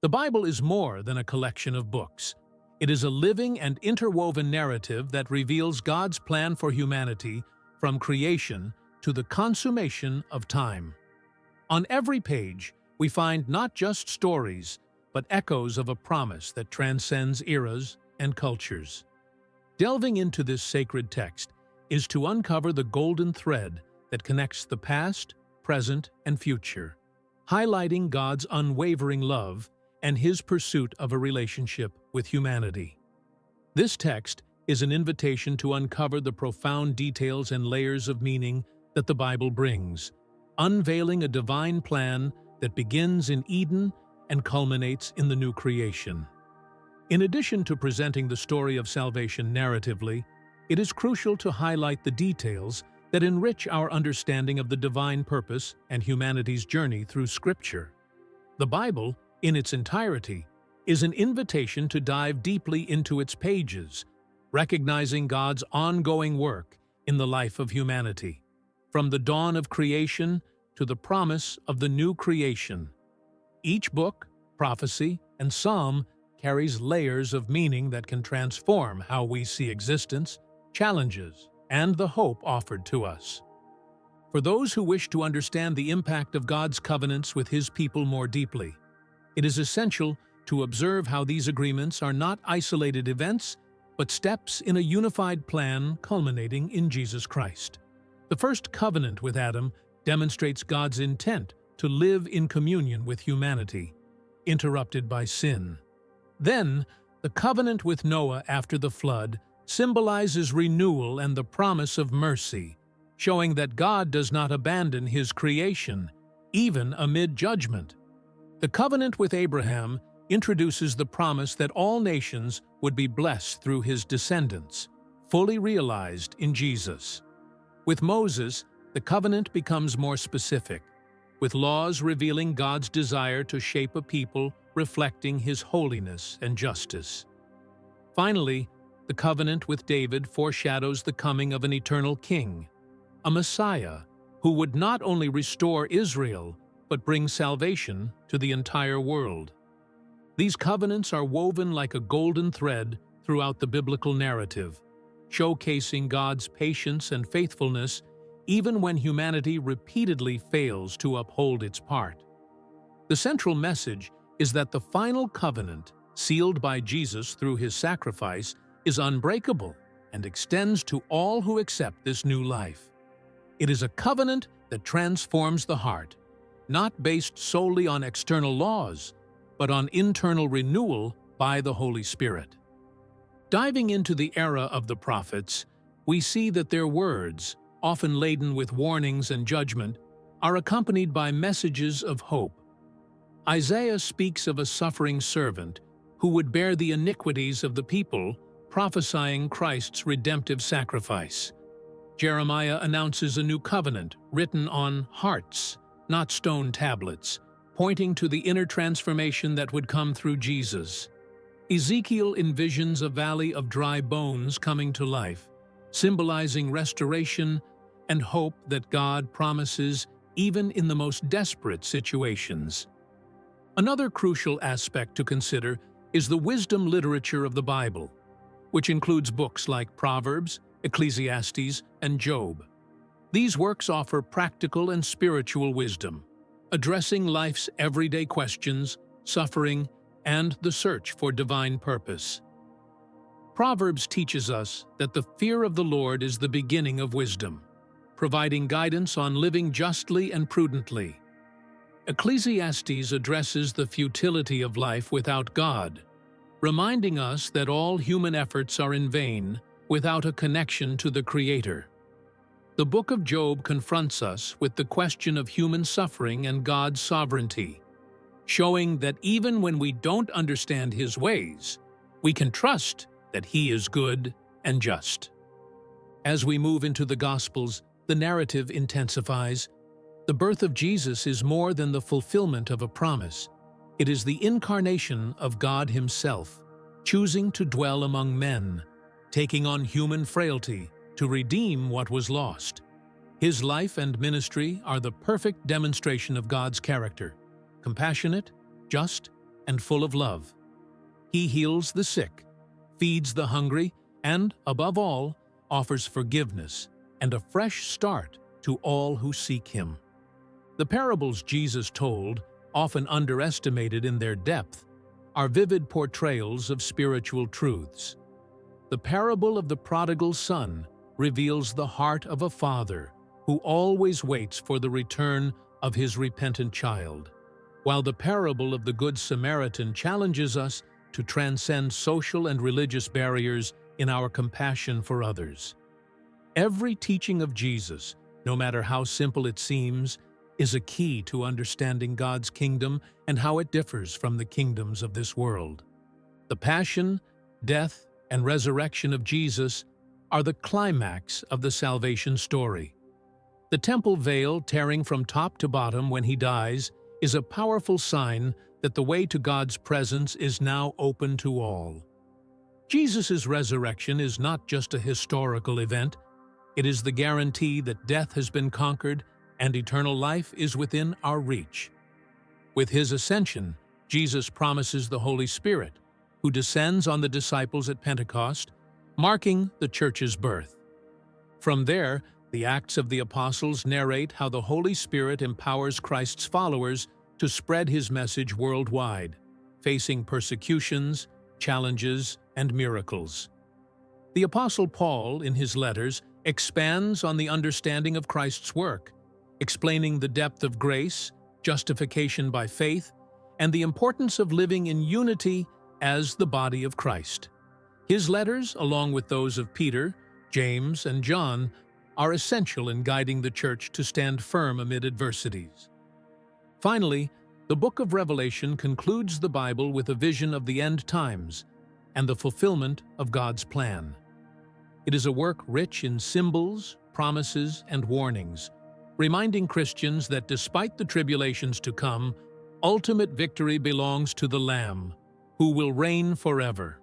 The Bible is more than a collection of books. It is a living and interwoven narrative that reveals God's plan for humanity from creation to the consummation of time. On every page, we find not just stories, but echoes of a promise that transcends eras and cultures. Delving into this sacred text is to uncover the golden thread that connects the past, present, and future, highlighting God's unwavering love and His pursuit of a relationship with humanity. This text is an invitation to uncover the profound details and layers of meaning that the Bible brings, unveiling a divine plan that begins in Eden and culminates in the new creation. In addition to presenting the story of salvation narratively, it is crucial to highlight the details that enrich our understanding of the divine purpose and humanity's journey through Scripture. The Bible, in its entirety, is an invitation to dive deeply into its pages, recognizing God's ongoing work in the life of humanity, from the dawn of creation to the promise of the new creation. Each book, prophecy, and psalm carries layers of meaning that can transform how we see existence, challenges, and the hope offered to us. For those who wish to understand the impact of God's covenants with His people more deeply, it is essential to observe how these agreements are not isolated events, but steps in a unified plan culminating in Jesus Christ. The first covenant with Adam demonstrates God's intent to live in communion with humanity, interrupted by sin. Then, the covenant with Noah after the flood symbolizes renewal and the promise of mercy, showing that God does not abandon His creation, even amid judgment. The covenant with Abraham introduces the promise that all nations would be blessed through his descendants, fully realized in Jesus. With Moses, the covenant becomes more specific, with laws revealing God's desire to shape a people reflecting His holiness and justice. Finally, the covenant with David foreshadows the coming of an eternal king, a Messiah who would not only restore Israel, but bring salvation to the entire world. These covenants are woven like a golden thread throughout the biblical narrative, showcasing God's patience and faithfulness even when humanity repeatedly fails to uphold its part. The central message is that the final covenant, sealed by Jesus through His sacrifice, is unbreakable and extends to all who accept this new life. It is a covenant that transforms the heart, not based solely on external laws, but on internal renewal by the Holy Spirit. Diving into the era of the prophets, we see that their words, often laden with warnings and judgment, are accompanied by messages of hope. Isaiah speaks of a suffering servant who would bear the iniquities of the people, prophesying Christ's redemptive sacrifice. Jeremiah announces a new covenant written on hearts, not stone tablets, pointing to the inner transformation that would come through Jesus. Ezekiel envisions a valley of dry bones coming to life, symbolizing restoration and hope that God promises even in the most desperate situations. Another crucial aspect to consider is the wisdom literature of the Bible, which includes books like Proverbs, Ecclesiastes, and Job. These works offer practical and spiritual wisdom, addressing life's everyday questions, suffering, and the search for divine purpose. Proverbs teaches us that the fear of the Lord is the beginning of wisdom, providing guidance on living justly and prudently. Ecclesiastes addresses the futility of life without God, reminding us that all human efforts are in vain without a connection to the Creator. The book of Job confronts us with the question of human suffering and God's sovereignty, showing that even when we don't understand His ways, we can trust that He is good and just. As we move into the Gospels, the narrative intensifies. The birth of Jesus is more than the fulfillment of a promise. It is the incarnation of God Himself, choosing to dwell among men, taking on human frailty to redeem what was lost. His life and ministry are the perfect demonstration of God's character, compassionate, just, and full of love. He heals the sick, feeds the hungry, and, above all, offers forgiveness and a fresh start to all who seek Him. The parables Jesus told, often underestimated in their depth, are vivid portrayals of spiritual truths. The parable of the prodigal son reveals the heart of a father who always waits for the return of his repentant child, while the parable of the Good Samaritan challenges us to transcend social and religious barriers in our compassion for others. Every teaching of Jesus, no matter how simple it seems, is a key to understanding God's kingdom and how it differs from the kingdoms of this world. The passion, death, and resurrection of Jesus are the climax of the salvation story. The temple veil tearing from top to bottom when He dies is a powerful sign that the way to God's presence is now open to all. Jesus' resurrection is not just a historical event, it is the guarantee that death has been conquered and eternal life is within our reach. With His ascension, Jesus promises the Holy Spirit, who descends on the disciples at Pentecost, marking the Church's birth. From there, the Acts of the Apostles narrate how the Holy Spirit empowers Christ's followers to spread His message worldwide, facing persecutions, challenges, and miracles. The Apostle Paul, in his letters, expands on the understanding of Christ's work, explaining the depth of grace, justification by faith, and the importance of living in unity as the body of Christ. His letters, along with those of Peter, James, and John, are essential in guiding the Church to stand firm amid adversities. Finally, the book of Revelation concludes the Bible with a vision of the end times and the fulfillment of God's plan. It is a work rich in symbols, promises, and warnings, reminding Christians that despite the tribulations to come, ultimate victory belongs to the Lamb, who will reign forever.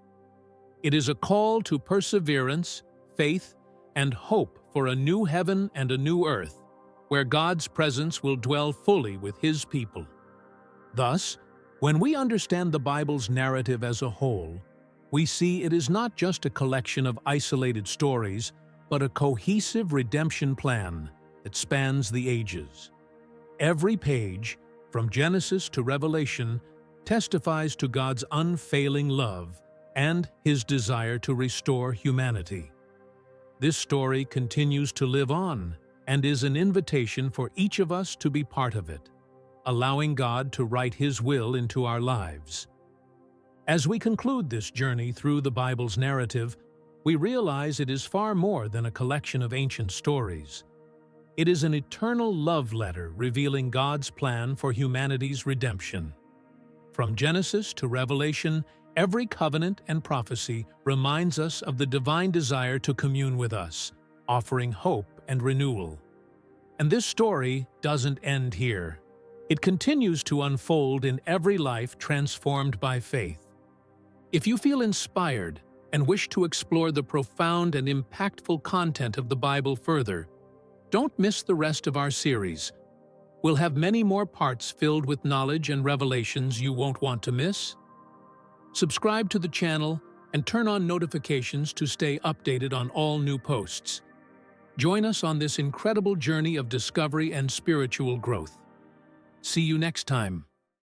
It is a call to perseverance, faith, and hope for a new heaven and a new earth, where God's presence will dwell fully with His people. Thus, when we understand the Bible's narrative as a whole, we see it is not just a collection of isolated stories, but a cohesive redemption plan that spans the ages. Every page, from Genesis to Revelation, testifies to God's unfailing love and His desire to restore humanity. This story continues to live on and is an invitation for each of us to be part of it, allowing God to write His will into our lives. As we conclude this journey through the Bible's narrative, we realize it is far more than a collection of ancient stories. It is an eternal love letter revealing God's plan for humanity's redemption. From Genesis to Revelation, every covenant and prophecy reminds us of the divine desire to commune with us, offering hope and renewal. And this story doesn't end here. It continues to unfold in every life transformed by faith. If you feel inspired and wish to explore the profound and impactful content of the Bible further, don't miss the rest of our series. We'll have many more parts filled with knowledge and revelations you won't want to miss. Subscribe to the channel and turn on notifications to stay updated on all new posts. Join us on this incredible journey of discovery and spiritual growth. See you next time.